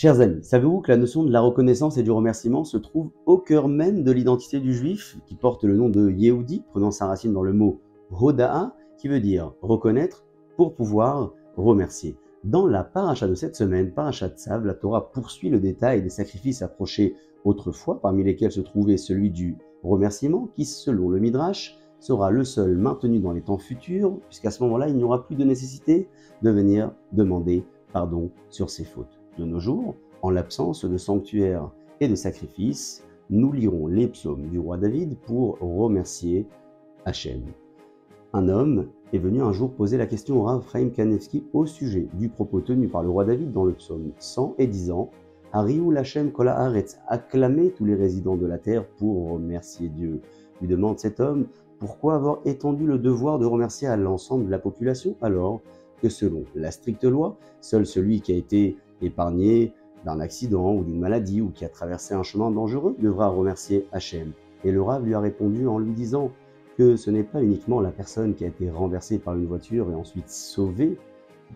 Chers amis, savez-vous que la notion de la reconnaissance et du remerciement se trouve au cœur même de l'identité du juif, qui porte le nom de Yehudi, prenant sa racine dans le mot Hoda'a, qui veut dire reconnaître pour pouvoir remercier. Dans la paracha de cette semaine, paracha Tzav, la Torah poursuit le détail des sacrifices approchés autrefois, parmi lesquels se trouvait celui du remerciement, qui, selon le Midrash, sera le seul maintenu dans les temps futurs, puisqu'à ce moment-là, il n'y aura plus de nécessité de venir demander pardon sur ses fautes. De nos jours, en l'absence de sanctuaire et de sacrifice, nous lirons les psaumes du roi David pour remercier Hachem. Un homme est venu un jour poser la question au Rav Chaim Kanevski au sujet du propos tenu par le roi David dans le psaume 100 et disant « Ariou Lachem Kol Haaretz » acclamez tous les résidents de la terre pour remercier Dieu. Lui demande cet homme « Pourquoi avoir étendu le devoir de remercier à l'ensemble de la population alors que selon la stricte loi, seul celui qui a été épargné d'un accident ou d'une maladie ou qui a traversé un chemin dangereux devra remercier Hachem ?» Et le Rav lui a répondu en lui disant que ce n'est pas uniquement la personne qui a été renversée par une voiture et ensuite sauvée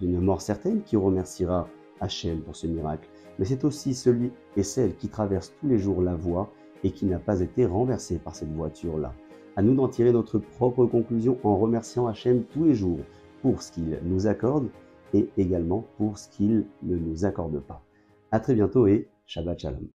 d'une mort certaine qui remerciera Hachem pour ce miracle, mais c'est aussi celui et celle qui traverse tous les jours la voie et qui n'a pas été renversé par cette voiture-là. À nous d'en tirer notre propre conclusion en remerciant Hachem tous les jours pour ce qu'il nous accorde et également pour ce qu'il ne nous accorde pas. À très bientôt et Shabbat Shalom.